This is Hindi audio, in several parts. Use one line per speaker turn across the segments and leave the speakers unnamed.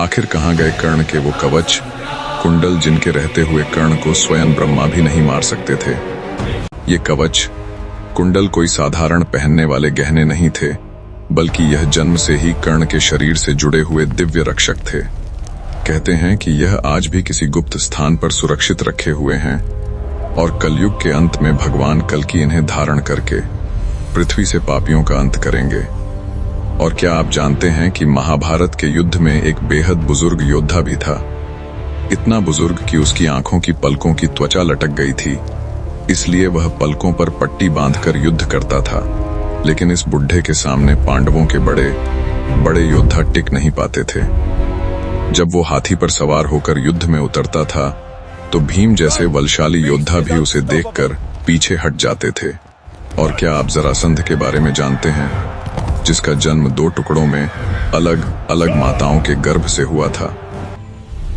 आखिर कहाँ गए कर्ण के वो कवच कुंडल जिनके रहते हुए कर्ण को स्वयं ब्रह्मा भी नहीं मार सकते थे। ये कवच कुंडल कोई साधारण पहनने वाले गहने नहीं थे, बल्कि यह जन्म से ही कर्ण के शरीर से जुड़े हुए दिव्य रक्षक थे। कहते हैं कि यह आज भी किसी गुप्त स्थान पर सुरक्षित रखे हुए हैं और कलयुग के अंत में भगवान कल्कि इन्हें धारण करके पृथ्वी से पापियों का अंत करेंगे। और क्या आप जानते हैं कि महाभारत के युद्ध में एक बेहद बुजुर्ग योद्धा भी था, इतना बुजुर्ग कि उसकी आंखों की पलकों की त्वचा लटक गई थी, इसलिए वह पलकों पर पट्टी बांधकर युद्ध करता था। लेकिन इस बुढ़े के सामने पांडवों के बड़े बड़े योद्धा टिक नहीं पाते थे। जब वो हाथी पर सवार होकर युद्ध में उतरता था तो भीम जैसे बलशाली योद्धा भी उसे देखकर पीछे हट जाते थे। और क्या आप जरासंध के बारे में जानते हैं, जिसका जन्म 2 टुकड़ों में अलग अलग माताओं के गर्भ से हुआ था।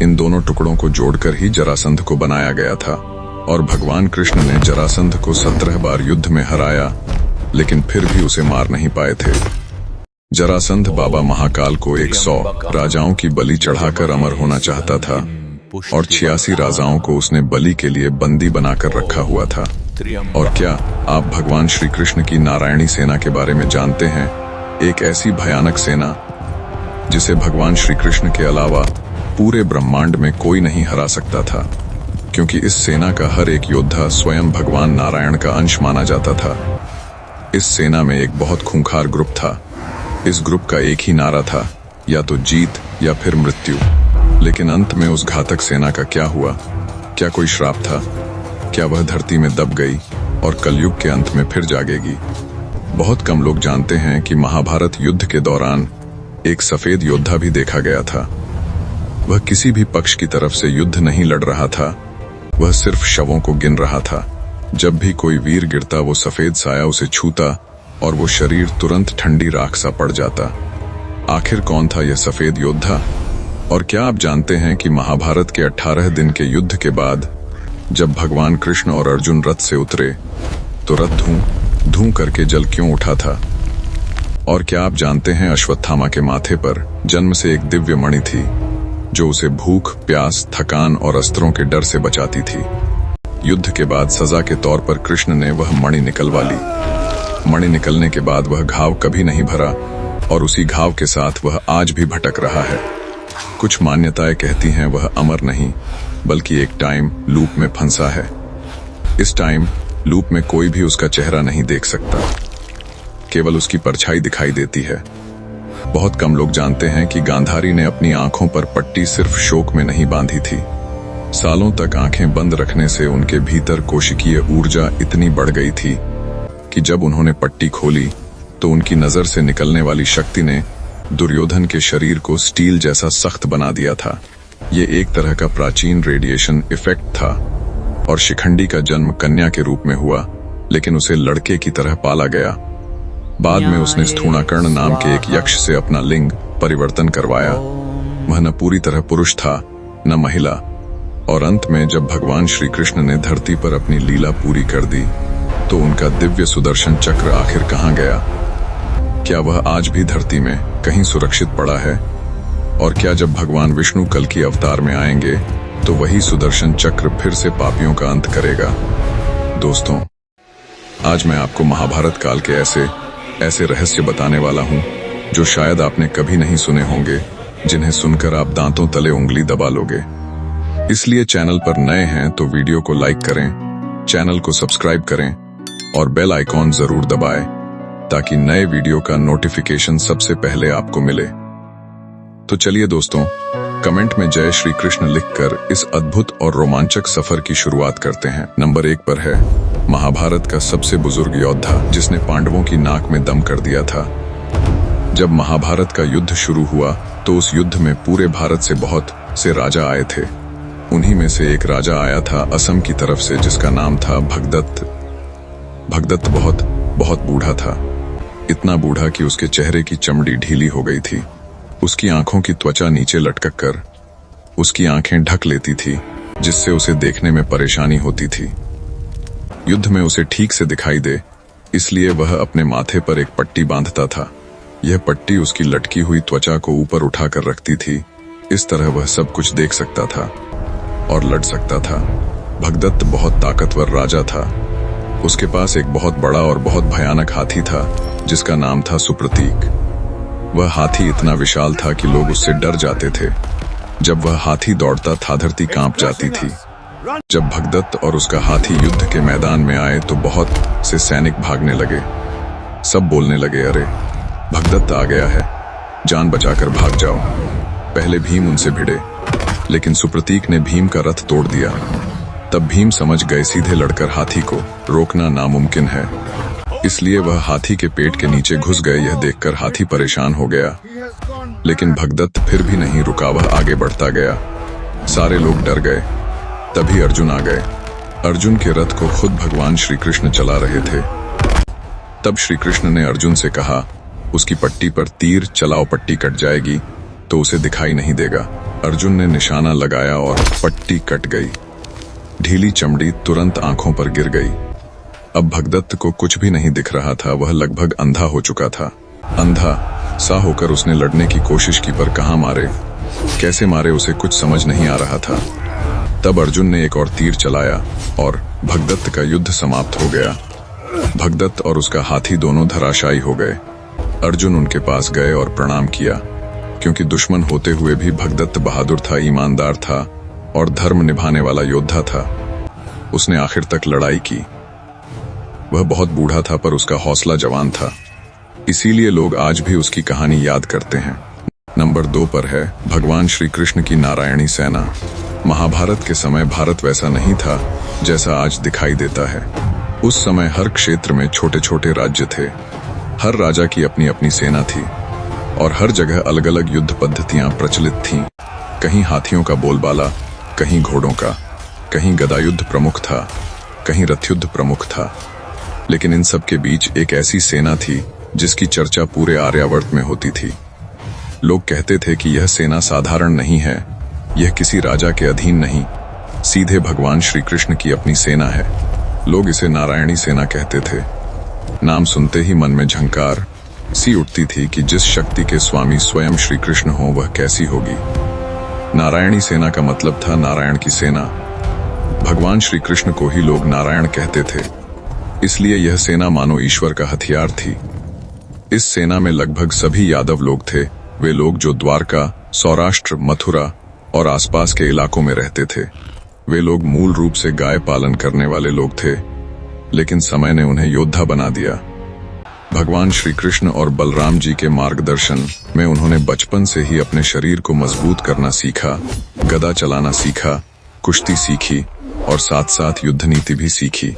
इन दोनों टुकड़ों को जोड़कर ही जरासंध को बनाया गया था और भगवान कृष्ण ने जरासंध को 17 बार युद्ध में हराया, लेकिन फिर भी उसे मार नहीं पाए थे। जरासंध बाबा महाकाल को 100 राजाओं की बलि चढ़ाकर अमर होना चाहता था और 86 राजाओं को उसने बलि के लिए बंदी बनाकर रखा हुआ था। और क्या आप भगवान श्री कृष्ण की नारायणी सेना के बारे में जानते हैं, एक ऐसी भयानक सेना जिसे भगवान श्री कृष्ण के अलावा पूरे ब्रह्मांड में कोई नहीं हरा सकता था, क्योंकि इस सेना का हर एक योद्धा स्वयं भगवान नारायण का अंश माना जाता था। इस सेना में एक बहुत खूंखार ग्रुप था। इस ग्रुप का एक ही नारा था, या तो जीत या फिर मृत्यु। लेकिन अंत में उस घातक सेना का क्या हुआ? क्या कोई श्राप था? क्या वह धरती में दब गई और कलयुग के अंत में फिर जागेगी? बहुत कम लोग जानते हैं कि महाभारत युद्ध के दौरान एक सफेद योद्धा भी देखा गया था। वह किसी भी पक्ष की तरफ से युद्ध नहीं लड़ रहा था, वह सिर्फ शवों को गिन रहा था। जब भी कोई वीर गिरता वो सफेद साया उसे छूता और वो शरीर तुरंत ठंडी राख सा पड़ जाता। आखिर कौन था यह सफेद योद्धा? और क्या आप जानते हैं कि महाभारत के 18 दिन के युद्ध के बाद जब भगवान कृष्ण और अर्जुन रथ से उतरे तो रथ धूं धूं करके जल क्यों उठा था? और क्या आप जानते हैं अश्वत्थामा के माथे पर जन्म से एक दिव्य मणि थी जो उसे भूख, प्यास, थकान और अस्त्रों के डर से बचाती थी। युद्ध के बाद सजा के तौर पर कृष्ण ने वह मणि निकलवा ली। मणि निकलने के बाद वह घाव कभी नहीं भरा और उसी घाव के साथ वह आज भी भटक रहा है। कुछ मान्यताएं कहती हैं वह अमर नहीं बल्कि एक टाइम लूप में फंसा है। इस टाइम लूप में कोई भी उसका चेहरा नहीं देख सकता, केवल उसकी परछाई दिखाई देती है। बहुत कम लोग जानते हैं कि गांधारी ने अपनी आंखों पर पट्टी सिर्फ शोक में नहीं बांधी थी। सालों तक आंखें बंद रखने से उनके भीतर कोशिकीय ऊर्जा इतनी बढ़ गई थी कि जब उन्होंने पट्टी खोली तो उनकी नजर से निकलने वाली शक्ति ने दुर्योधन के शरीर को स्टील जैसा सख्त बना दिया था। ये एक तरह का प्राचीन रेडिएशन इफेक्ट था। और शिखंडी का जन्म कन्या के रूप में हुआ, लेकिन उसे लड़के की तरह पाला गया। बाद में उसने स्थूणाकर्ण नाम के एक यक्ष से अपना लिंग परिवर्तन करवाया। वह न पूरी तरह पुरुष था न महिला। और अंत में जब भगवान श्री कृष्ण ने धरती पर अपनी लीला पूरी कर दी तो उनका दिव्य सुदर्शन चक्र आखिर कहाँ गया? क्या वह आज भी धरती में कहीं सुरक्षित पड़ा है? और क्या जब भगवान विष्णु कल्कि अवतार में आएंगे तो वही सुदर्शन चक्र फिर से पापियों का अंत करेगा? दोस्तों, आज मैं आपको महाभारत काल के ऐसे रहस्य बताने वाला हूं जो शायद आपने कभी नहीं सुने होंगे, जिन्हें सुनकर आप दांतों तले उंगली दबा लोगे। इसलिए चैनल पर नए हैं तो वीडियो को लाइक करें, चैनल को सब्सक्राइब करें और बेल आइकॉन जरूर दबाएं ताकि नए वीडियो का नोटिफिकेशन सबसे पहले आपको मिले। तो चलिए दोस्तों, कमेंट में जय श्री कृष्ण लिखकर इस अद्भुत और रोमांचक सफर की शुरुआत करते हैं। नंबर 1 पर है महाभारत का सबसे बुजुर्ग योद्धा जिसने पांडवों की नाक में दम कर दिया था। जब महाभारत का युद्ध शुरू हुआ तो उस युद्ध में पूरे भारत से बहुत से राजा आए थे। उन्हीं में से एक राजा आया था असम की तरफ से जिसका नाम था भगदत्त। भगदत्त बहुत बूढ़ा था, इतना बूढ़ा कि उसके चेहरे की चमड़ी ढीली हो गई थी। उसकी आंखों की त्वचा नीचे लटक कर उसकी आंखें ढक लेती थी, जिससे उसे देखने में परेशानी होती थी। युद्ध में उसे ठीक से दिखाई दे, इसलिए वह अपने माथे पर एक पट्टी बांधता था। यह पट्टी उसकी लटकी हुई त्वचा को ऊपर उठाकर रखती थी इस तरह वह सब कुछ देख सकता था और लड़ सकता था। भगदत्त बहुत ताकतवर राजा था। उसके पास एक बहुत बड़ा और बहुत भयानक हाथी था जिसका नाम था सुप्रतीक। वह हाथी इतना विशाल था कि लोग उससे डर जाते थे। जब वह हाथी दौड़ता था धरती कांप जाती थी। जब भगदत्त और उसका हाथी युद्ध के मैदान में आए तो बहुत से सैनिक भागने लगे। सब बोलने लगे, अरे भगदत्त आ गया है, जान बचाकर भाग जाओ। पहले भीम उनसे भिड़े, लेकिन सुप्रतीक ने भीम का रथ तोड़ दिया। तब भीम समझ गए सीधे लड़कर हाथी को रोकना नामुमकिन है, इसलिए वह हाथी के पेट के नीचे घुस गए। यह देखकर हाथी परेशान हो गया, लेकिन भगदत्त फिर भी नहीं रुका, वह आगे बढ़ता गया। सारे लोग डर गए। तभी अर्जुन आ गए। अर्जुन के रथ को खुद भगवान श्री कृष्ण चला रहे थे। तब श्री कृष्ण ने अर्जुन से कहा, उसकी पट्टी पर तीर चलाओ, पट्टी कट जाएगी तो उसे दिखाई नहीं देगा। अर्जुन ने निशाना लगाया और पट्टी कट गई। ढीली चमड़ी तुरंत आंखों पर गिर गई। अब भगदत्त को कुछ भी नहीं दिख रहा था, वह लगभग अंधा हो चुका था। अंधा सा होकर उसने लड़ने की कोशिश की, पर कहां मारे, कैसे मारे उसे कुछ समझ नहीं आ रहा था। तब अर्जुन ने एक और तीर चलाया और भगदत्त का युद्ध समाप्त हो गया। भगदत्त और उसका हाथी दोनों धराशायी हो गए। अर्जुन उनके पास गए और प्रणाम किया, क्योंकि दुश्मन होते हुए भी भगदत्त बहादुर था, ईमानदार था और धर्म निभाने वाला योद्धा था। उसने आखिर तक लड़ाई की। वह बहुत बूढ़ा था पर उसका हौसला जवान था, इसीलिए लोग आज भी उसकी कहानी याद करते हैं। नंबर 2 पर है भगवान श्री कृष्ण की नारायणी सेना। महाभारत के समय भारत वैसा नहीं था जैसा आज दिखाई देता है। उस समय हर क्षेत्र में छोटे छोटे राज्य थे। हर राजा की अपनी अपनी सेना थी और हर जगह अलग अलग युद्ध पद्धतियां प्रचलित थीं। कहीं हाथियों का बोलबाला, कहीं घोड़ों का, कहीं गदायुद्ध प्रमुख था, कहीं रथयुद्ध प्रमुख था। लेकिन इन सब के बीच एक ऐसी सेना थी जिसकी चर्चा पूरे आर्यावर्त में होती थी। लोग कहते थे कि यह सेना साधारण नहीं है, यह किसी राजा के अधीन नहीं, सीधे भगवान श्री कृष्ण की अपनी सेना है। लोग इसे नारायणी सेना कहते थे। नाम सुनते ही मन में झंकार सी उठती थी कि जिस शक्ति के स्वामी स्वयं श्री कृष्ण हो वह कैसी होगी। नारायणी सेना का मतलब था नारायण की सेना। भगवान श्री कृष्ण को ही लोग नारायण कहते थे, इसलिए यह सेना मानो ईश्वर का हथियार थी। इस सेना में लगभग सभी यादव लोग थे, वे लोग जो द्वारका, सौराष्ट्र, मथुरा और आसपास के इलाकों में रहते थे। वे लोग मूल रूप से गाय पालन करने वाले लोग थे, लेकिन समय ने उन्हें योद्धा बना दिया। भगवान श्री कृष्ण और बलराम जी के मार्गदर्शन में उन्होंने बचपन से ही अपने शरीर को मजबूत करना सीखा, गदा चलाना सीखा, कुश्ती सीखी और साथ साथ युद्ध नीति भी सीखी।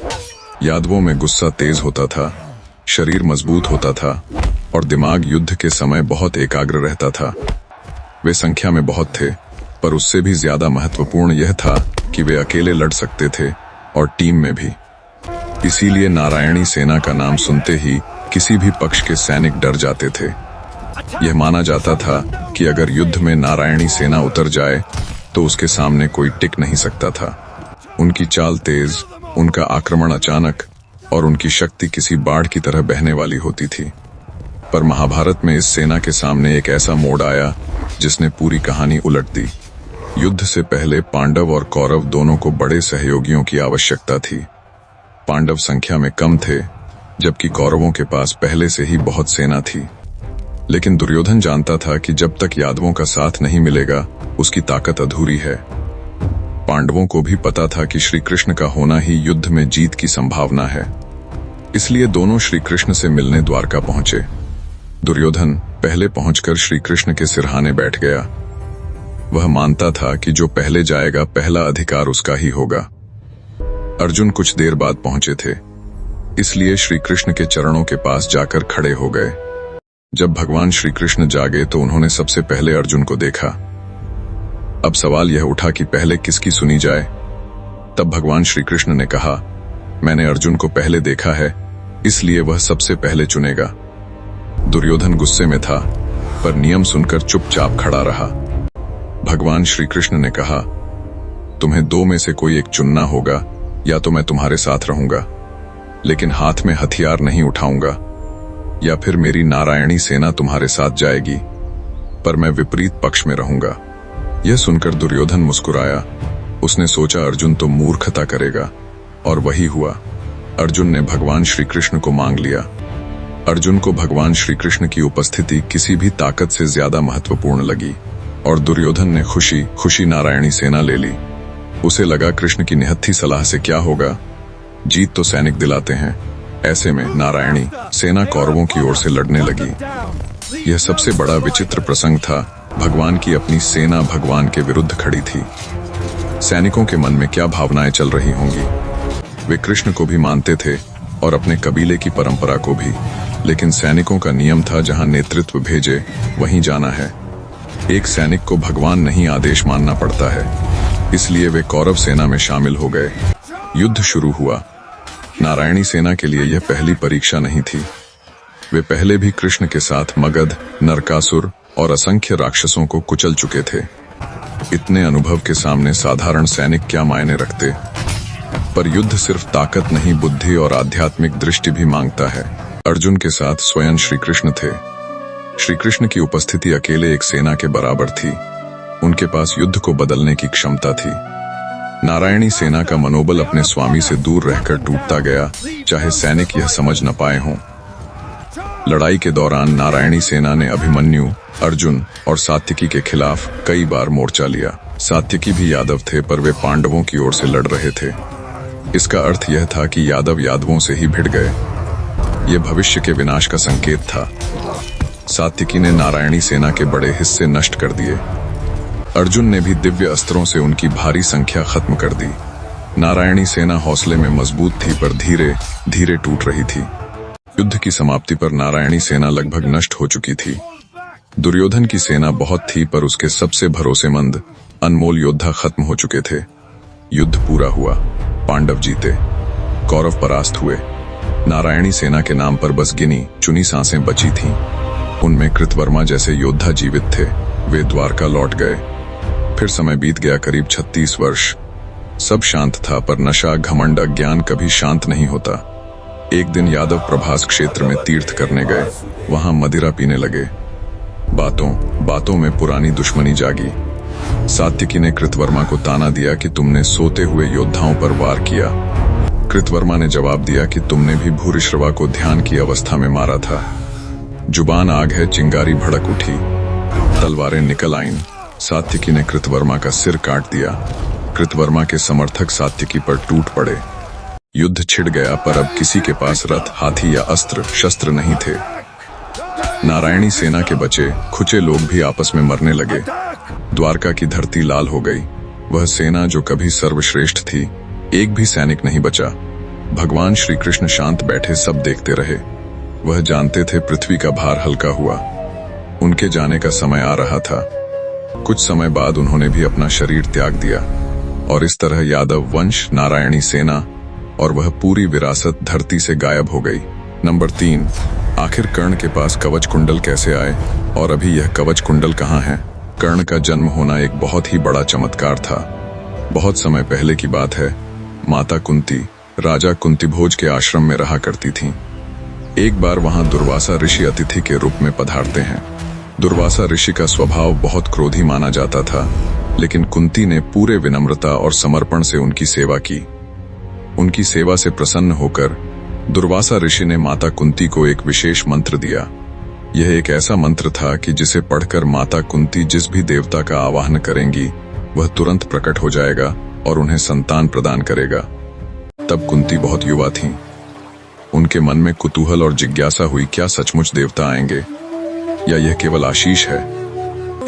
यादवों में गुस्सा तेज होता था, शरीर मजबूत होता था और दिमाग युद्ध के समय बहुत एकाग्र रहता था। वे संख्या में बहुत थे, पर उससे भी ज्यादा महत्वपूर्ण यह था कि वे अकेले लड़ सकते थे और टीम में भी। इसीलिए नारायणी सेना का नाम सुनते ही किसी भी पक्ष के सैनिक डर जाते थे। यह माना जाता था कि अगर युद्ध में नारायणी सेना उतर जाए तो उसके सामने कोई टिक नहीं सकता था। उनकी चाल तेज, उनका आक्रमण अचानक और उनकी शक्ति किसी बाढ़ की तरह बहने वाली होती थी। पर महाभारत में इस सेना के सामने एक ऐसा मोड़ आया जिसने पूरी कहानी उलट दी। युद्ध से पहले पांडव और कौरव दोनों को बड़े सहयोगियों की आवश्यकता थी। पांडव संख्या में कम थे, जबकि कौरवों के पास पहले से ही बहुत सेना थी। लेकिन दुर्योधन जानता था कि जब तक यादवों का साथ नहीं मिलेगा उसकी ताकत अधूरी है। पांडवों को भी पता था कि श्री कृष्ण का होना ही युद्ध में जीत की संभावना है, इसलिए दोनों श्री कृष्ण से मिलने द्वारका पहुंचे। दुर्योधन पहले पहुंचकर श्री कृष्ण के सिरहाने बैठ गया। वह मानता था कि जो पहले जाएगा पहला अधिकार उसका ही होगा। अर्जुन कुछ देर बाद पहुंचे थे, इसलिए श्री कृष्ण के चरणों के पास जाकर खड़े हो गए। जब भगवान श्री कृष्ण जागे तो उन्होंने सबसे पहले अर्जुन को देखा। अब सवाल यह उठा कि पहले किसकी सुनी जाए। तब भगवान श्री कृष्ण ने कहा, मैंने अर्जुन को पहले देखा है, इसलिए वह सबसे पहले चुनेगा। दुर्योधन गुस्से में था, पर नियम सुनकर चुपचाप खड़ा रहा। भगवान श्री कृष्ण ने कहा, तुम्हें दो में से कोई एक चुनना होगा, या तो मैं तुम्हारे साथ रहूंगा लेकिन हाथ में हथियार नहीं उठाऊंगा, या फिर मेरी नारायणी सेना तुम्हारे साथ जाएगी पर मैं विपरीत पक्ष में रहूंगा। यह सुनकर दुर्योधन मुस्कुराया। उसने सोचा अर्जुन तो मूर्खता करेगा, और वही हुआ। अर्जुन ने भगवान श्री कृष्ण को मांग लिया। अर्जुन को भगवान श्री कृष्ण की उपस्थिति किसी भी ताकत से ज्यादा महत्वपूर्ण लगी, और दुर्योधन ने खुशी खुशी नारायणी सेना ले ली। उसे लगा कृष्ण की निहत्थी सलाह से क्या होगा, जीत तो सैनिक दिलाते हैं। ऐसे में नारायणी सेना कौरवों की ओर से लड़ने लगी। यह सबसे बड़ा विचित्र प्रसंग था। भगवान की अपनी सेना भगवान के विरुद्ध खड़ी थी। सैनिकों के मन में क्या भावनाएं चल रही होंगी। वे कृष्ण को भी मानते थे और अपने कबीले की परंपरा को भी, लेकिन सैनिकों का नियम था जहां नेतृत्व भेजे वहीं जाना है। एक सैनिक को भगवान नहीं आदेश मानना पड़ता है, इसलिए वे कौरव सेना में शामिल हो गए। युद्ध शुरू हुआ। नारायणी सेना के लिए यह पहली परीक्षा नहीं थी। वे पहले भी कृष्ण के साथ मगध, नरकासुर और असंख्य राक्षसों को कुचल चुके थे। इतने अनुभव के सामने साधारण सैनिक क्या मायने रखते। पर युद्ध सिर्फ ताकत नहीं, बुद्धि और आध्यात्मिक दृष्टि भी मांगता है। अर्जुन के साथ स्वयं श्री कृष्ण थे। श्री कृष्ण की उपस्थिति अकेले एक सेना के बराबर थी। उनके पास युद्ध को बदलने की क्षमता थी। नारायणी सेना का मनोबल अपने स्वामी से दूर रहकर टूटता गया, चाहे सैनिक यह समझ न पाए हों। लड़ाई के दौरान नारायणी सेना ने अभिमन्यु, अर्जुन और सात्यकी के खिलाफ कई बार मोर्चा लिया। सात्यकी भी यादव थे, पर वे पांडवों की ओर से लड़ रहे थे। इसका अर्थ यह था कि यादव यादवों से ही भिड़ गए। यह भविष्य के विनाश का संकेत था। सात्यकी ने नारायणी सेना के बड़े हिस्से नष्ट कर दिए। अर्जुन ने भी दिव्य अस्त्रों से उनकी भारी संख्या खत्म कर दी। नारायणी सेना हौसले में मजबूत थी, पर धीरे धीरे टूट रही थी। युद्ध की समाप्ति पर नारायणी सेना लगभग नष्ट हो चुकी थी। दुर्योधन की सेना बहुत थी, पर उसके सबसे भरोसेमंद अनमोल योद्धा खत्म हो चुके थे। युद्ध पूरा हुआ, पांडव जीते, कौरव परास्त हुए। नारायणी सेना के नाम पर बस गिनी चुनी सांसें बची थीं। उनमें कृतवर्मा जैसे योद्धा जीवित थे। वे द्वारका लौट गए। फिर समय बीत गया करीब 36 वर्ष। सब शांत था, पर नशा, घमंड, अज्ञान कभी शांत नहीं होता। एक दिन यादव प्रभास क्षेत्र में तीर्थ करने गए। वहां मदिरा पीने लगे। बातों बातों में पुरानी दुश्मनी जागी। सात्यकी ने कृतवर्मा को ताना दिया कि तुमने सोते हुए योद्धाओं पर वार किया। कृतवर्मा ने जवाब दिया कि तुमने भी भूरिश्रवा को ध्यान की अवस्था में मारा था। जुबान आग है, चिंगारी भड़क उठी, तलवारें निकल आईं। सात्यकी ने कृतवर्मा का सिर काट दिया। कृतवर्मा के समर्थक सात्यकी पर टूट पड़े। युद्ध छिड़ गया, पर अब किसी के पास रथ, हाथी या अस्त्र शस्त्र नहीं थे। नारायणी सेना के बचे खुचे लोग भी आपस में मरने लगे। द्वारका की धरती लाल हो गई। वह सेना जो कभी सर्वश्रेष्ठ थी, एक भी सैनिक नहीं बचा। भगवान श्री कृष्ण शांत बैठे सब देखते रहे। वह जानते थे पृथ्वी का भार हल्का हुआ। उनके जाने का समय आ रहा था। कुछ समय बाद उन्होंने भी अपना शरीर त्याग दिया, और इस तरह यादव वंश, नारायणी सेना और वह पूरी विरासत धरती से गायब हो गई। नंबर 3, आखिर कर्ण के पास कवच कुंडल कैसे आए, और अभी यह कवच कुंडल कहाँ है? कर्ण का जन्म होना एक बहुत ही बड़ा चमत्कार था। बहुत समय पहले की बात है। माता कुंती राजा कुंतीभोज के आश्रम में रहा करती थीं। एक बार वहां दुर्वासा ऋषि अतिथि के रूप में पधारते हैं। दुर्वासा ऋषि का स्वभाव बहुत क्रोधी माना जाता था, लेकिन कुंती ने पूरे विनम्रता और समर्पण से उनकी सेवा की। उनकी सेवा से प्रसन्न होकर दुर्वासा ऋषि ने माता कुंती को एक विशेष मंत्र दिया। यह एक ऐसा मंत्र था कि जिसे पढ़कर माता कुंती जिस भी देवता का आवाहन करेंगी, वह तुरंत प्रकट हो जाएगा और उन्हें संतान प्रदान करेगा। तब कुंती बहुत युवा थीं। उनके मन में कुतूहल और जिज्ञासा हुई, क्या सचमुच देवता आएंगे या यह केवल आशीष है?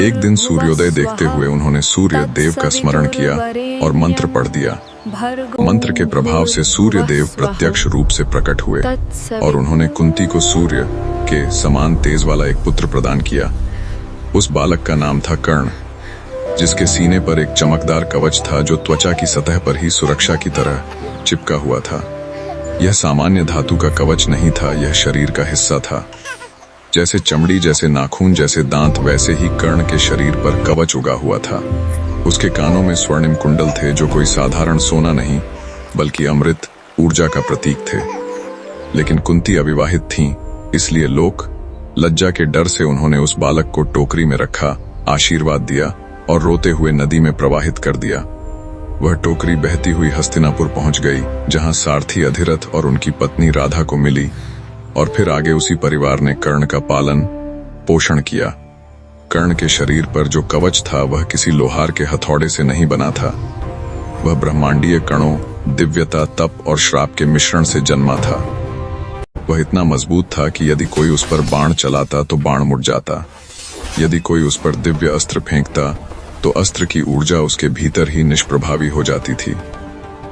एक दिन सूर्योदय देखते हुए उन्होंने सूर्य देव का स्मरण किया और मंत्र पढ़ दिया। मंत्र के प्रभाव से सूर्य देव प्रत्यक्ष रूप से प्रकट हुए और उन्होंने कुंती को सूर्य के समान तेज वाला एक पुत्र प्रदान किया। उस बालक का नाम था कर्ण, जिसके सीने पर एक चमकदार कवच था जो त्वचा की सतह पर ही सुरक्षा की तरह चिपका हुआ था। यह सामान्य धातु का कवच नहीं था, यह शरीर का हिस्सा था। जैसे चमड़ी, जैसे नाखून, जैसे दांत, वैसे ही कर्ण के शरीर पर कवच उगा हुआ था। उसके कानों में स्वर्णिम कुंडल थे जो कोई साधारण सोना नहीं, बल्कि अमृत, ऊर्जा का प्रतीक थे। लेकिन कुंती अविवाहित थीं, इसलिए लोक लज्जा के डर से उन्होंने उस बालक को टोकरी में रखा, आशीर्वाद दिया और रोते हुए नदी में प्रवाहित कर दिया। वह टोकरी बहती हुई हस्तिनापुर पहुंच गई, जहां सारथी अधिरथ और उनकी पत्नी राधा को मिली, और फिर आगे उसी परिवार ने कर्ण का पालन पोषण किया। कर्ण के शरीर पर जो कवच था वह किसी लोहार के हथौड़े से नहीं बना था। वह ब्रह्मांडीय कणों, दिव्यता, तप और श्राप के मिश्रण से जन्मा था। वह इतना मजबूत था कि यदि कोई उस पर बाण चलाता तो बाण मुड़ जाता। यदि कोई उस पर दिव्य अस्त्र फेंकता तो अस्त्र की ऊर्जा उसके भीतर ही निष्प्रभावी हो जाती थी।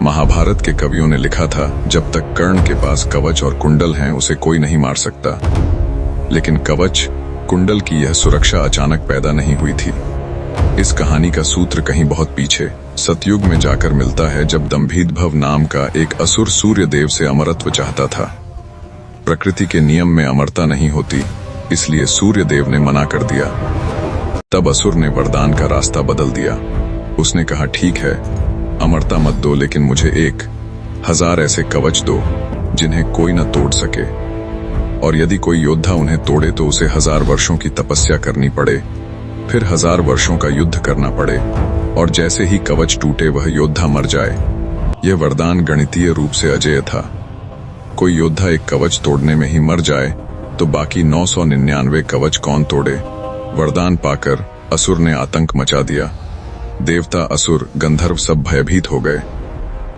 महाभारत के कवियों ने लिखा था, जब तक कर्ण के पास कवच और कुंडल हैं उसे कोई नहीं मार सकता। लेकिन कवच कुंडल की यह सुरक्षा अचानक पैदा नहीं हुई थी। इस कहानी का सूत्र कहीं बहुत पीछे सतयुग में जाकर मिलता है, जब दंभीद्भव नाम का एक असुर सूर्य देव से अमरत्व चाहता था। प्रकृति के नियम में अमरता नहीं होती, इसलिए सूर्य देव ने मना कर दिया। तब असुर ने वरदान का रास्ता बदल दिया। उसने कहा, ठीक है, अमरता मत दो, लेकिन मुझे 1000 ऐसे कवच दो जिन्हें कोई न तोड़ सके, और यदि कोई योद्धा उन्हें तोड़े तो उसे 1000 वर्षों की तपस्या करनी पड़े, फिर 1000 वर्षों का युद्ध करना पड़े, और जैसे ही कवच टूटे वह योद्धा मर जाए। यह वरदान गणितीय रूप से अजेय था। कोई योद्धा एक कवच तोड़ने में ही मर जाए तो बाकी 999 कवच कौन तोड़े। वरदान पाकर असुर ने आतंक मचा दिया। देवता, असुर, गंधर्व सब भयभीत हो गए।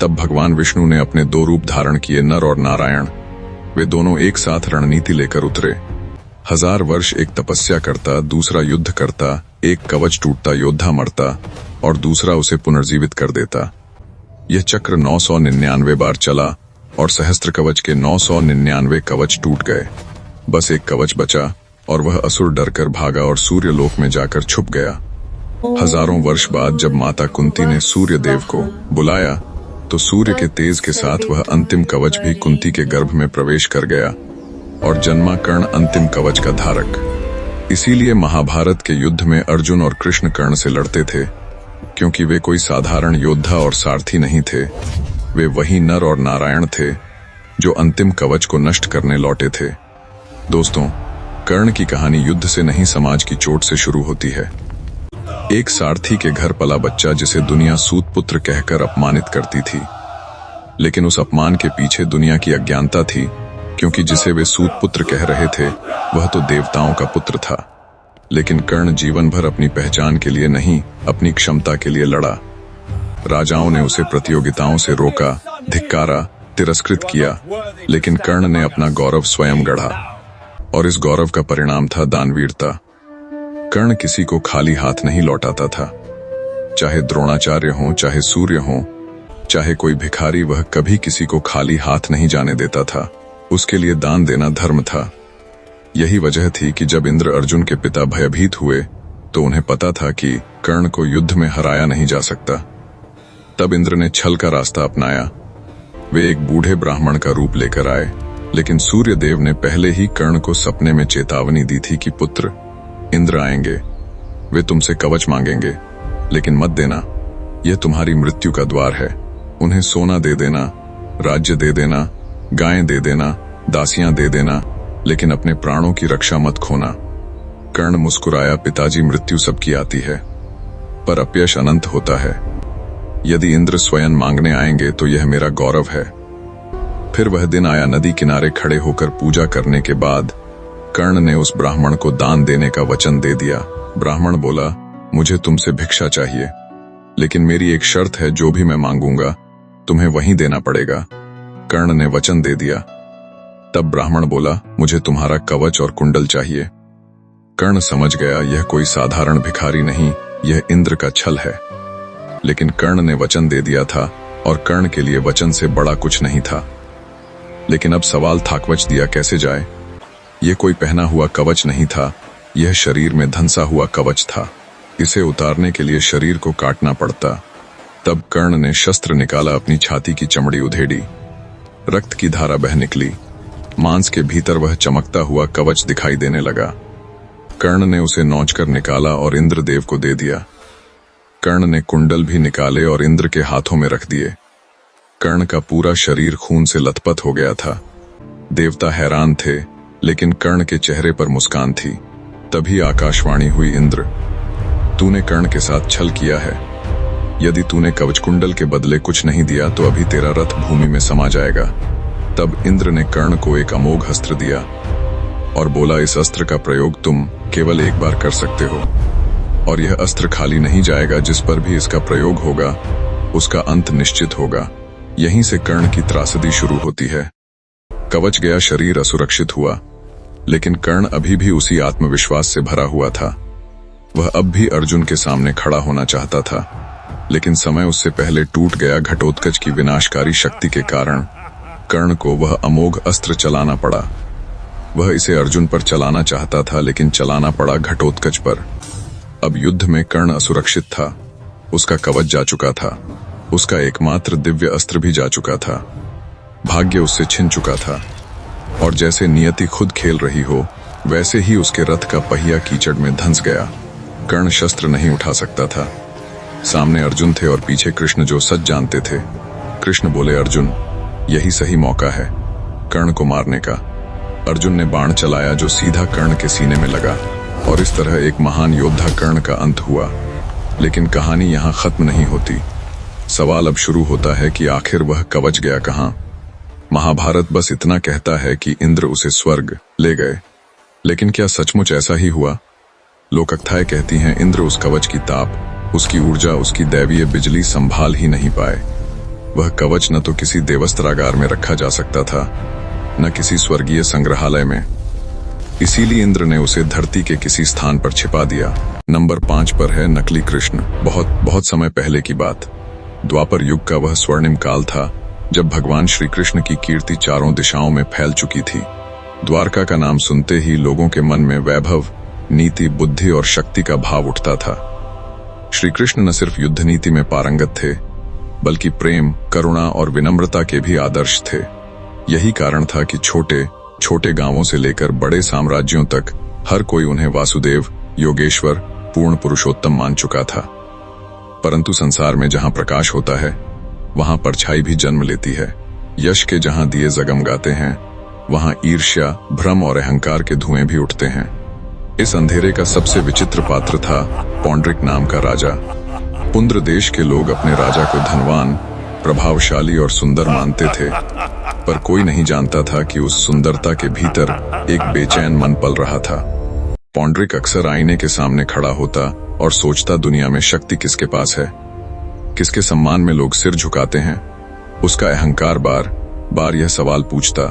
तब भगवान विष्णु ने अपने 2 रूप धारण किए, नर और नारायण। वे दोनों एक साथ रणनीति लेकर उतरे। 1000 वर्ष एक तपस्या करता, दूसरा युद्ध करता, एक कवच टूटता, योद्धा मरता और दूसरा उसे पुनर्जीवित कर देता। यह चक्र 999 बार चला और सहस्त्र कवच के 999 कवच टूट गए। बस एक कवच बचा और वह असुर डरकर भागा और सूर्य लोक में जाकर छुप गया। हजारों वर्ष बाद जब माता कुंती ने सूर्य देव को बुलाया तो सूर्य के तेज के साथ वह अंतिम कवच भी कुंती के गर्भ में प्रवेश कर गया और जन्मा कर्ण अंतिम कवच का धारक। इसीलिए महाभारत के युद्ध में अर्जुन और कृष्ण कर्ण से लड़ते थे, क्योंकि वे कोई साधारण योद्धा और सारथी नहीं थे। वे वही नर और नारायण थे जो अंतिम कवच को नष्ट करने लौटे थे। दोस्तों, कर्ण की कहानी युद्ध से नहीं, समाज की चोट से शुरू होती है। एक सारथी के घर पला बच्चा जिसे दुनिया सूत पुत्र कहकर अपमानित करती थी, लेकिन उस अपमान के पीछे दुनिया की अज्ञानता थी, क्योंकि जिसे वे सूत पुत्र कह रहे थे वह तो देवताओं का पुत्र था। लेकिन कर्ण जीवन भर अपनी पहचान के लिए नहीं, अपनी क्षमता के लिए लड़ा। राजाओं ने उसे प्रतियोगिताओं से रोका, धिक्कारा, तिरस्कृत किया, लेकिन कर्ण ने अपना गौरव स्वयं गढ़ा, और इस गौरव का परिणाम था दानवीरता। कर्ण किसी को खाली हाथ नहीं लौटाता था। चाहे द्रोणाचार्य हों, चाहे सूर्य हों, चाहे कोई भिखारी, वह कभी किसी को खाली हाथ नहीं जाने देता था। उसके लिए दान देना धर्म था। यही वजह थी कि जब इंद्र अर्जुन के पिता भयभीत हुए तो उन्हें पता था कि कर्ण को युद्ध में हराया नहीं जा सकता। तब इंद्र ने छल का रास्ता अपनाया। वे एक बूढ़े ब्राह्मण का रूप लेकर आए, लेकिन सूर्य देव ने पहले ही कर्ण को सपने में चेतावनी दी थी कि पुत्र, इंद्र आएंगे, वे तुमसे कवच मांगेंगे, लेकिन मत देना, यह तुम्हारी मृत्यु का द्वार है। उन्हें सोना दे देना, राज्य दे देना, गायें दे देना, दासियां दे देना, लेकिन अपने प्राणों की रक्षा मत खोना। कर्ण मुस्कुराया, पिताजी, मृत्यु सबकी आती है, पर अपयश अनंत होता है। यदि इंद्र स्वयं मांगने आएंगे तो यह मेरा गौरव है। फिर वह दिन आया। नदी किनारे खड़े होकर पूजा करने के बाद कर्ण ने उस ब्राह्मण को दान देने का वचन दे दिया। ब्राह्मण बोला, मुझे तुमसे भिक्षा चाहिए, लेकिन मेरी एक शर्त है, जो भी मैं मांगूंगा तुम्हें वहीं देना पड़ेगा। कर्ण ने वचन दे दिया। तब ब्राह्मण बोला, मुझे तुम्हारा कवच और कुंडल चाहिए। कर्ण समझ गया, यह कोई साधारण भिखारी नहीं, यह इंद्र का छल है। लेकिन कर्ण ने वचन दे दिया था और कर्ण के लिए वचन से बड़ा कुछ नहीं था। लेकिन अब सवाल था, कवच दिया कैसे जाए। यह कोई पहना हुआ कवच नहीं था, यह शरीर में धंसा हुआ कवच था। इसे उतारने के लिए शरीर को काटना पड़ता। तब कर्ण ने शस्त्र निकाला, अपनी छाती की चमड़ी उधेड़ी, रक्त की धारा बह निकली। मांस के भीतर वह चमकता हुआ कवच दिखाई देने लगा। कर्ण ने उसे नोचकर निकाला और इंद्रदेव को दे दिया। कर्ण ने कुंडल भी निकाले और इंद्र के हाथों में रख दिए। कर्ण का पूरा शरीर खून से लथपथ हो गया था। देवता हैरान थे, लेकिन कर्ण के चेहरे पर मुस्कान थी। तभी आकाशवाणी हुई, इंद्र, तूने कर्ण के साथ छल किया है। यदि तूने कवच कुंडल के बदले कुछ नहीं दिया तो अभी तेरा रथ भूमि में समा जाएगा। तब इंद्र ने कर्ण को एक अमोघ अस्त्र दिया और बोला, इस अस्त्र का प्रयोग तुम केवल एक बार कर सकते हो और यह अस्त्र खाली नहीं जाएगा। जिस पर भी इसका प्रयोग होगा उसका अंत निश्चित होगा। यहीं से कर्ण की त्रासदी शुरू होती है। कवच गया, शरीर असुरक्षित हुआ, लेकिन कर्ण अभी भी उसी आत्मविश्वास से भरा हुआ था। वह अब भी अर्जुन के सामने खड़ा होना चाहता था, लेकिन समय उससे पहले टूट गया। घटोत्कच की विनाशकारी शक्ति के कारण कर्ण को वह अमोघ अस्त्र चलाना पड़ा। वह इसे अर्जुन पर चलाना चाहता था, लेकिन चलाना पड़ा घटोत्कच पर। अब युद्ध में कर्ण असुरक्षित था। उसका कवच जा चुका था, उसका एकमात्र दिव्य अस्त्र भी जा चुका था, भाग्य उससे छिन चुका था। और जैसे नियति खुद खेल रही हो, वैसे ही उसके रथ का पहिया कीचड़ में धंस गया। कर्ण शस्त्र नहीं उठा सकता था। सामने अर्जुन थे और पीछे कृष्ण, जो सच जानते थे। कृष्ण बोले, अर्जुन, यही सही मौका है कर्ण को मारने का। अर्जुन ने बाण चलाया जो सीधा कर्ण के सीने में लगा और इस तरह एक महान योद्धा कर्ण का अंत हुआ। लेकिन कहानी यहाँ खत्म नहीं होती। सवाल अब शुरू होता है कि आखिर वह कवच गया कहाँ। महाभारत बस इतना कहता है कि इंद्र उसे स्वर्ग ले गए, लेकिन क्या सचमुच ऐसा ही हुआ? लोककथाएं कहती हैं इंद्र उस कवच की ताप, उसकी ऊर्जा, उसकी दैवीय बिजली संभाल ही नहीं पाए। वह कवच न तो किसी देवस्त्रागार में रखा जा सकता था, न किसी स्वर्गीय संग्रहालय में। इसीलिए इंद्र ने उसे धरती के किसी स्थान पर छिपा दिया। नंबर 5 पर है नकली कृष्ण। बहुत समय पहले की बात। द्वापर युग का वह स्वर्णिम काल था जब भगवान श्री कृष्ण की कीर्ति चारों दिशाओं में फैल चुकी थी। द्वारका का नाम सुनते ही लोगों के मन में वैभव, नीति, बुद्धि और शक्ति का भाव उठता था। श्री कृष्ण न सिर्फ युद्ध नीति में पारंगत थे, बल्कि प्रेम, करुणा और विनम्रता के भी आदर्श थे। यही कारण था कि छोटे छोटे गांवों से लेकर बड़े साम्राज्यों तक हर कोई उन्हें वासुदेव, योगेश्वर, पूर्ण पुरुषोत्तम मान चुका था। परंतु संसार में जहां प्रकाश होता है, वहां परछाई भी जन्म लेती है। यश के जहां दिए जगमगाते हैं, वहां ईर्ष्या, भ्रम और अहंकार के धुएं भी उठते हैं। इस अंधेरे का सबसे विचित्र पात्र था पौंड्रिक नाम का राजा। पुंद्र देश के लोग अपने राजा को धनवान, प्रभावशाली और सुंदर मानते थे, पर कोई नहीं जानता था कि उस सुंदरता के भीतर एक बेचैन मन पल रहा था। पौंड्रिक अक्सर आईने के सामने खड़ा होता और सोचता, दुनिया में शक्ति किसके पास है, किसके सम्मान में लोग सिर झुकाते हैं। उसका अहंकार बार बार यह सवाल पूछता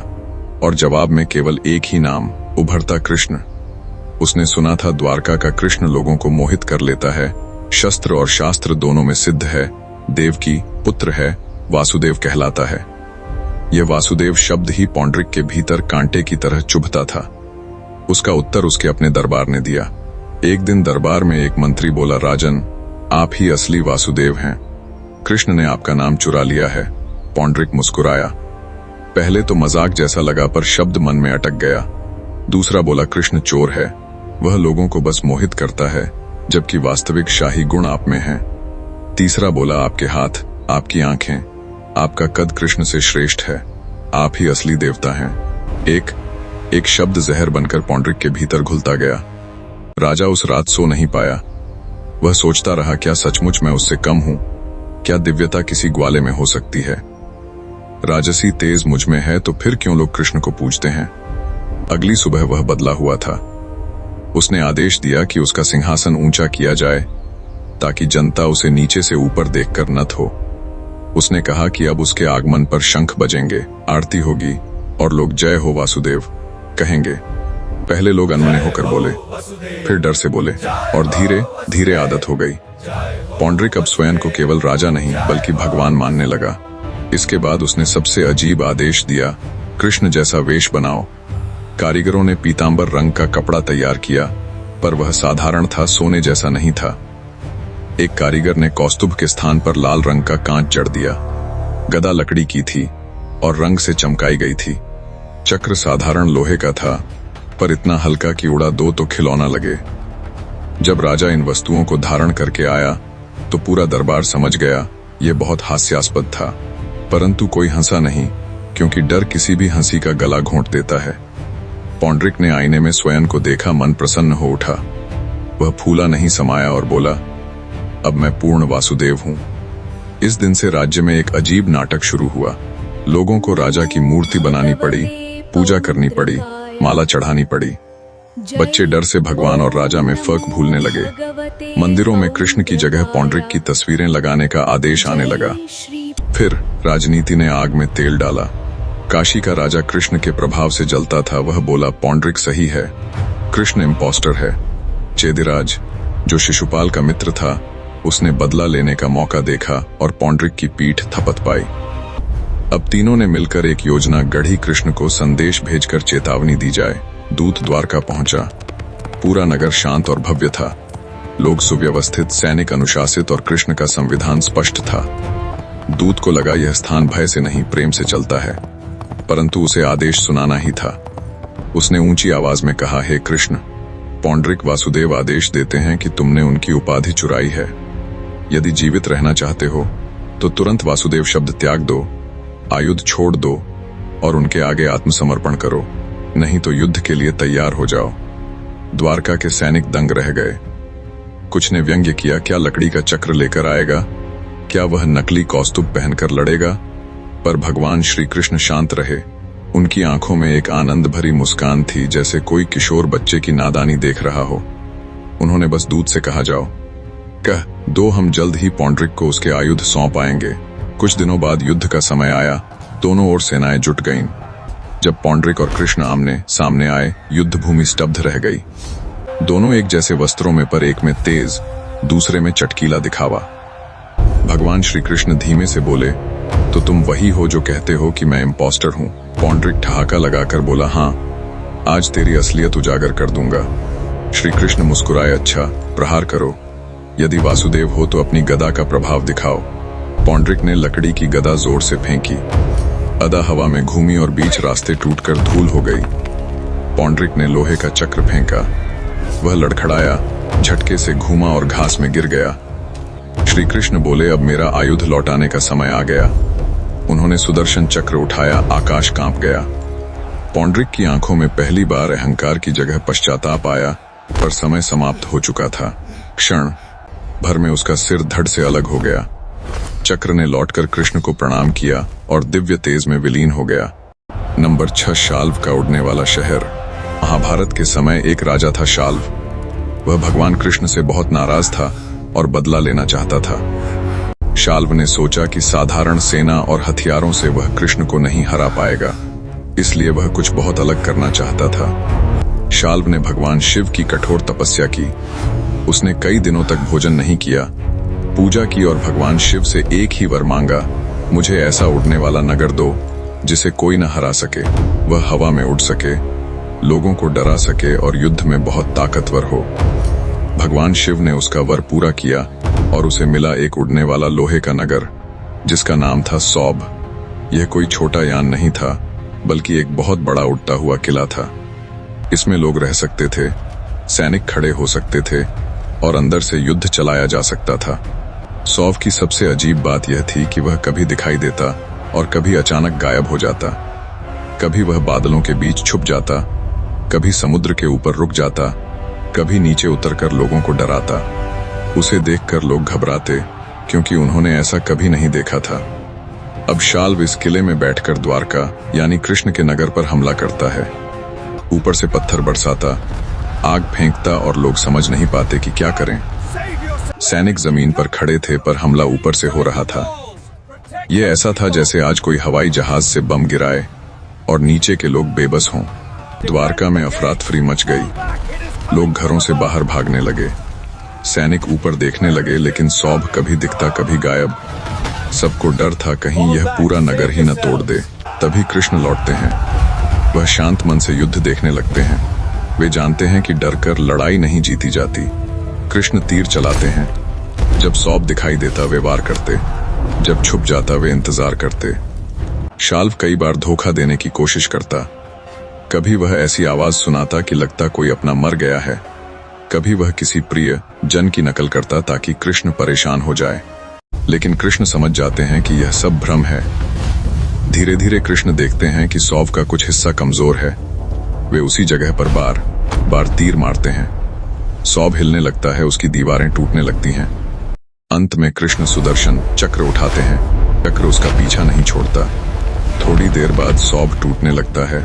और जवाब में केवल एक ही नाम उभरता, कृष्ण। उसने सुना था द्वारका का कृष्ण लोगों को मोहित कर लेता है, शस्त्र और शास्त्र दोनों में सिद्ध है, देवकी पुत्र है, वासुदेव कहलाता है। यह वासुदेव शब्द ही पौंड्रिक के भीतर कांटे की तरह चुभता था। उसका उत्तर उसके अपने दरबार ने दिया। एक दिन दरबार में एक मंत्री बोला, राजन, आप ही असली वासुदेव हैं। कृष्ण ने आपका नाम चुरा लिया है। पौंड्रिक मुस्कुराया। पहले तो मजाक जैसा लगा, पर शब्द मन में अटक गया। दूसरा बोला, कृष्ण चोर है, वह लोगों को बस मोहित करता है, जबकि वास्तविक शाही गुण आप में है। तीसरा बोला, आपके हाथ, आपकी आंखें, आपका कद कृष्ण से श्रेष्ठ है, आप ही असली देवता हैं। एक शब्द जहर बनकर पौंड्रिक के भीतर घुलता गया। राजा उस रात सो नहीं पाया। वह सोचता रहा, क्या सचमुच मैं उससे कम हूं? क्या दिव्यता किसी ग्वाले में हो सकती है? राजसी तेज मुझ में है, तो फिर क्यों लोग कृष्ण को पूजते हैं? अगली सुबह वह बदला हुआ था। उसने आदेश दिया कि उसका सिंहासन ऊंचा किया जाए, ताकि जनता उसे नीचे से ऊपर देखकर नत हो। उसने कहा कि अब उसके आगमन पर शंख बजेंगे, आरती होगी और लोग जय हो वासुदेव कहेंगे। पहले लोग अनमने होकर बोले, फिर डर से बोले, और धीरे धीरे आदत हो गई। पौंड्रिक अब स्वयं को केवल राजा नहीं बल्कि भगवान मानने लगा। इसके बाद उसने सबसे अजीब आदेश दिया, कृष्ण जैसा वेश बनाओ। कारीगरों ने पीतांबर रंग का कपड़ा तैयार किया, पर वह साधारण था, सोने जैसा नहीं था। एक कारीगर ने कौस्तुभ के स्थान पर लाल रंग का कांच जड़ दिया। गदा लकड़ी की थी और रंग से चमकाई गई थी। चक्र साधारण लोहे का था, पर इतना हल्का कि उड़ा दो तो खिलौना लगे। जब राजा इन वस्तुओं को धारण करके आया तो पूरा दरबार समझ गया यह बहुत हास्यास्पद था, परंतु कोई हंसा नहीं, क्योंकि डर किसी भी हंसी का गला घोंट देता है। पौंड्रिक ने आईने में स्वयं को देखा, मन प्रसन्न हो उठा। वह फूला नहीं समाया और बोला, अब मैं पूर्ण वासुदेव हूं। इस दिन से राज्य में एक अजीब नाटक शुरू हुआ। लोगों को राजा की मूर्ति बनानी पड़ी, पूजा करनी पड़ी, माला चढ़ानी पड़ी। बच्चे डर से भगवान और राजा में फर्क भूलने लगे। मंदिरों में कृष्ण की जगह पौंड्रिक की तस्वीरें लगाने का आदेश आने लगा। फिर राजनीति ने आग में तेल डाला। काशी का राजा कृष्ण के प्रभाव से जलता था। वह बोला, पौंड्रिक सही है, कृष्ण इम्पोस्टर है। चेदिराज, जो शिशुपाल का मित्र था, उसने बदला लेने का मौका देखा और पौंड्रिक की पीठ थपथ पाई। अब तीनों ने मिलकर एक योजना गढ़ी, कृष्ण को संदेश भेजकर चेतावनी दी जाए। दूत द्वारका पहुंचा। पूरा नगर शांत और भव्य था। लोग सुव्यवस्थित, सैनिक अनुशासित और कृष्ण का संविधान स्पष्ट था। दूत को लगा यह स्थान भय से नहीं, प्रेम से चलता है, परंतु उसे आदेश सुनाना ही था। उसने ऊंची आवाज में कहा, हे कृष्ण, पौंड्रिक वासुदेव आदेश देते हैं कि तुमने उनकी उपाधि चुराई है। यदि जीवित रहना चाहते हो तो तुरंत वासुदेव शब्द त्याग दो, आयुध छोड़ दो और उनके आगे आत्मसमर्पण करो, नहीं तो युद्ध के लिए तैयार हो जाओ। द्वारका के सैनिक दंग रह गए। कुछ ने व्यंग्य किया, क्या लकड़ी का चक्र लेकर आएगा? क्या वह नकली कौस्तुभ पहनकर लड़ेगा? पर भगवान श्री कृष्ण शांत रहे। उनकी आंखों में एक आनंद भरी मुस्कान थी, जैसे कोई किशोर बच्चे की नादानी देख रहा हो। उन्होंने बस दूत से कहा, जाओ, कह दो हम जल्द ही पौंड्रिक को उसके आयुध सौंप आएंगे। कुछ दिनों बाद युद्ध का समय आया। दोनों ओर सेनाएं जुट गईं। जब पौंड्रिक और कृष्ण आमने सामने आए, युद्ध भूमि स्तब्ध रह गई। दोनों एक जैसे वस्त्रों में, पर एक में तेज, दूसरे में चटकीला दिखावा। भगवान श्री कृष्ण धीमे से बोले, तो तुम वही हो जो कहते हो कि मैं इम्पोस्टर हूं? पौंड्रिक ठहाका लगाकर बोला, हाँ, आज तेरी असलियत उजागर कर दूंगा। श्री कृष्ण मुस्कुराए, अच्छा, प्रहार करो। यदि वासुदेव हो तो अपनी गदा का प्रभाव दिखाओ। पौंड्रिक ने लकड़ी की गदा जोर से फेंकी। अदा हवा में घूमी और बीच रास्ते टूटकर धूल हो गई। पौंड्रिक ने लोहे का चक्र फेंका। वह लड़खड़ाया, झटके से घूमा और घास में गिर गया। श्री कृष्ण बोले, अब मेरा आयुध लौटाने का समय आ गया। उन्होंने सुदर्शन चक्र उठाया। आकाश कांप गया। पौंड्रिक की आंखों में पहली बार अहंकार की जगह पश्चाताप आया, पर समय समाप्त हो चुका था। क्षण भर में उसका सिर धड़ से अलग हो गया। चक्र ने लौटकर कृष्ण को प्रणाम किया और दिव्य तेज में विलीन हो गया। नंबर 6, शाल्व का उड़ने वाला शहर। महाभारत के समय एक राजा था शाल्व। वह भगवान कृष्ण से बहुत नाराज था और बदला लेना चाहता था। शाल्व ने सोचा कि साधारण सेना और हथियारों से वह कृष्ण को नहीं हरा पाएगा, इसलिए वह कुछ बहुत अलग करना चाहता था। शाल्व ने भगवान शिव की कठोर तपस्या की। उसने कई दिनों तक भोजन नहीं किया, पूजा की और भगवान शिव से एक ही वर मांगा, मुझे ऐसा उड़ने वाला नगर दो जिसे कोई न हरा सके, वह हवा में उड़ सके, लोगों को डरा सके और युद्ध में बहुत ताकतवर हो। भगवान शिव ने उसका वर पूरा किया और उसे मिला एक उड़ने वाला लोहे का नगर, जिसका नाम था सौभ। यह कोई छोटा यान नहीं था, बल्कि एक बहुत बड़ा उड़ता हुआ किला था। इसमें लोग रह सकते थे, सैनिक खड़े हो सकते थे और अंदर से युद्ध चलाया जा सकता था। सौभ की सबसे अजीब बात यह थी कि वह कभी दिखाई देता और कभी अचानक गायब हो जाता। कभी वह बादलों के बीच छुप जाता, कभी समुद्र के ऊपर रुक जाता, कभी नीचे उतरकर लोगों को डराता। उसे देखकर लोग घबराते, क्योंकि उन्होंने ऐसा कभी नहीं देखा था। अब शाल्व इस किले में बैठकर द्वारका यानी कृष्ण के नगर पर हमला करता है। ऊपर से पत्थर बरसाता, आग फेंकता और लोग समझ नहीं पाते कि क्या करें। सैनिक जमीन पर खड़े थे, पर हमला ऊपर से हो रहा था। यह ऐसा था जैसे आज कोई हवाई जहाज से बम गिराए और नीचे के लोग बेबस हों। द्वारका में अफरातफरी मच गई। लोग घरों से बाहर भागने लगे। सैनिक ऊपर देखने लगे, लेकिन सौभ कभी दिखता कभी गायब। सबको डर था कहीं यह पूरा नगर ही न तोड़ दे। तभी कृष्ण लौटते हैं। वह शांत मन से युद्ध देखने लगते हैं। वे जानते हैं कि डरकर लड़ाई नहीं जीती जाती। कृष्ण तीर चलाते हैं। जब सौभ दिखाई देता वे वार करते, जब छुप जाता वे इंतजार करते। शाल्व कई बार धोखा देने की कोशिश करता। कभी वह ऐसी आवाज सुनाता कि लगता कोई अपना मर गया है। कभी वह किसी प्रिय जन की नकल करता ताकि कृष्ण परेशान हो जाए। लेकिन कृष्ण समझ जाते हैं कि यह सब भ्रम है। धीरे धीरे कृष्ण देखते हैं कि सौभ का कुछ हिस्सा कमजोर है। वे उसी जगह पर बार बार तीर मारते हैं। सौब हिलने लगता है, उसकी दीवारें टूटने लगती हैं। अंत में कृष्ण सुदर्शन चक्र उठाते हैं। चक्र उसका पीछा नहीं छोड़ता। थोड़ी देर बाद सौब टूटने लगता है,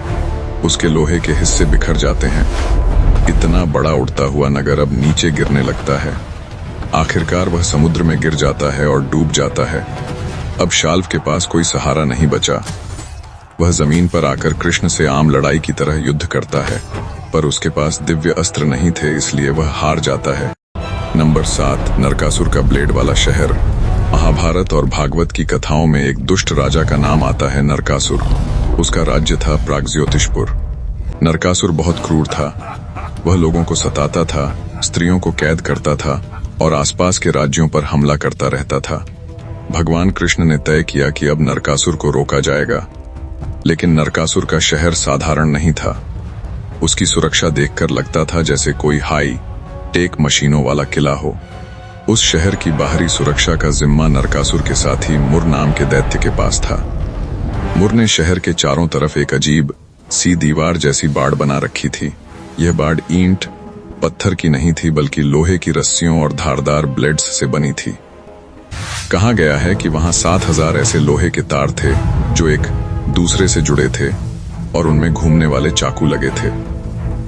उसके लोहे के हिस्से बिखर जाते हैं। इतना बड़ा उड़ता हुआ नगर अब नीचे गिरने लगता है। आखिरकार वह समुद्र में गिर जाता है और डूब जाता है। अब शाल्व के पास कोई सहारा नहीं बचा। वह जमीन पर आकर कृष्ण से आम लड़ाई की तरह युद्ध करता है, पर उसके पास दिव्य अस्त्र नहीं थे, इसलिए वह हार जाता है। नंबर 7, नरकासुर का ब्लेड वाला शहर। महाभारत और भागवत की कथाओं में एक दुष्ट राजा का नाम आता है, नरकासुर। उसका राज्य था प्रागज्योतिषपुर। नरकासुर बहुत क्रूर था। वह लोगों को सताता था, स्त्रियों को कैद करता था और आसपास के राज्यों पर हमला करता रहता था। भगवान कृष्ण ने तय किया कि अब नरकासुर को रोका जाएगा, लेकिन नरकासुर का शहर साधारण नहीं था। उसकी सुरक्षा देखकर लगता था जैसे कोई हाई टेक मशीनों वाला किला हो। उस शहर की बाहरी सुरक्षा का जिम्मा नरकासुर के साथी मुर नाम के दैत्य के पास था। मुर ने शहर के चारों तरफ एक अजीब सी दीवार जैसी बाड़ बना रखी थी। यह बाड़ ईंट पत्थर की नहीं थी, बल्कि लोहे की रस्सियों और धारदार ब्लेड्स से बनी थी। कहा गया है कि वहां 7000 ऐसे लोहे के तार थे जो एक दूसरे से जुड़े थे और उनमें घूमने वाले चाकू लगे थे।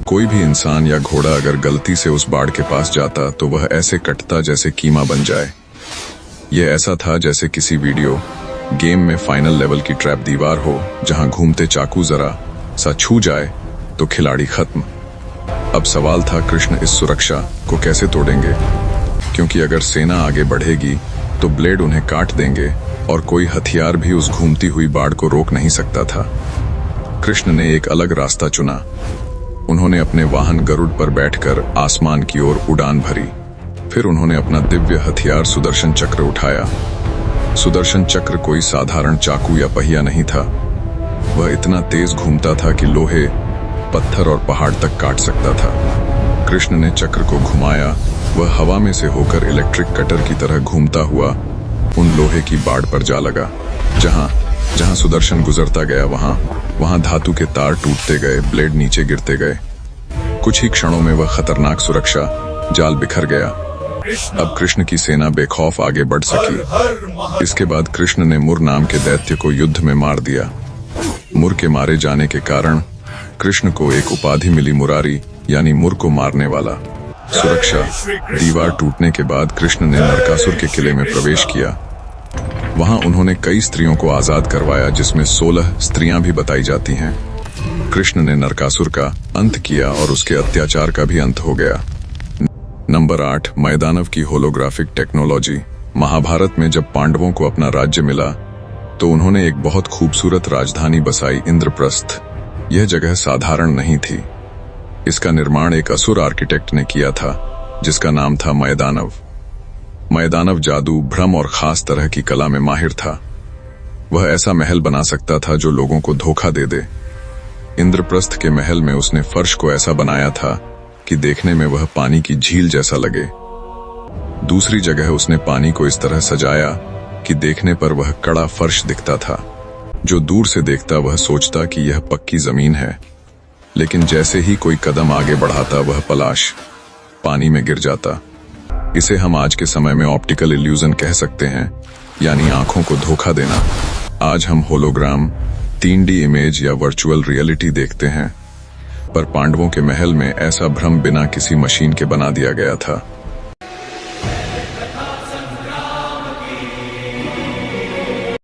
कोई भी इंसान या घोड़ा अगर गलती से उस बाड़ के पास जाता तो वह ऐसे कटता जैसे कीमा बन जाए। यह ऐसा था जैसे किसी वीडियो गेम में फाइनल लेवल की ट्रैप दीवार हो, जहां घूमते चाकू जरा सा छू जाए तो खिलाड़ी खत्म। अब सवाल था, कृष्ण इस सुरक्षा को कैसे तोड़ेंगे, क्योंकि अगर सेना आगे बढ़ेगी तो ब्लेड उन्हें काट देंगे और कोई हथियार भी उस घूमती हुई बाड़ को रोक नहीं सकता था। कृष्ण ने एक अलग रास्ता चुना। उन्होंने अपने वाहन गरुड़ पर बैठकर आसमान की ओर उड़ान भरी। फिर उन्होंने अपना दिव्य हथियार सुदर्शन चक्र उठाया। सुदर्शन चक्र कोई साधारण चाकू या पहिया नहीं था। वह इतना तेज घूमता था कि लोहे, पत्थर और पहाड़ तक काट सकता था। कृष्ण ने चक्र को घुमाया। वह हवा में से होकर इलेक्ट्रिक कटर की तरह घूमता हुआ उन लोहे की बाड़ पर जा लगा। जहां सुदर्शन गुजरता गया वहां धातु के तार टूटते गए, ब्लेड नीचे गिरते गए। कुछ ही क्षणों में वह खतरनाक सुरक्षा जाल बिखर गया। अब कृष्ण की सेना बेखौफ आगे बढ़ सकी। इसके बाद कृष्ण ने मुर नाम के दैत्य को युद्ध में मार दिया। मुर के मारे जाने के कारण कृष्ण को एक उपाधि मिली, मुरारी, यानी मुर को मारने वाला। सुरक्षा दीवार टूटने के बाद कृष्ण ने नरकासुर के किले में प्रवेश किया। वहां उन्होंने कई स्त्रियों को आजाद करवाया, जिसमें 16 स्त्रियां भी बताई जाती हैं। कृष्ण ने नरकासुर का अंत किया और उसके अत्याचार का भी अंत हो गया। नंबर 8, मैदानव की होलोग्राफिक टेक्नोलॉजी। महाभारत में जब पांडवों को अपना राज्य मिला तो उन्होंने एक बहुत खूबसूरत राजधानी बसाई, इंद्रप्रस्थ। यह जगह साधारण नहीं थी। इसका निर्माण एक असुर आर्किटेक्ट ने किया था, जिसका नाम था मैदानव। मैदानव जादू, भ्रम और खास तरह की कला में माहिर था। वह ऐसा महल बना सकता था जो लोगों को धोखा दे दे। इंद्रप्रस्थ के महल में उसने फर्श को ऐसा बनाया था कि देखने में वह पानी की झील जैसा लगे। दूसरी जगह उसने पानी को इस तरह सजाया कि देखने पर वह कड़ा फर्श दिखता था। जो दूर से देखता वह सोचता कि यह पक्की जमीन है, लेकिन जैसे ही कोई कदम आगे बढ़ाता वह पलाश पानी में गिर जाता। इसे हम आज के समय में ऑप्टिकल इल्यूजन कह सकते हैं, यानी आंखों को धोखा देना। आज हम होलोग्राम, 3D इमेज या वर्चुअल रियलिटी देखते हैं, पर पांडवों के महल में ऐसा भ्रम बिना किसी मशीन के बना दिया गया था।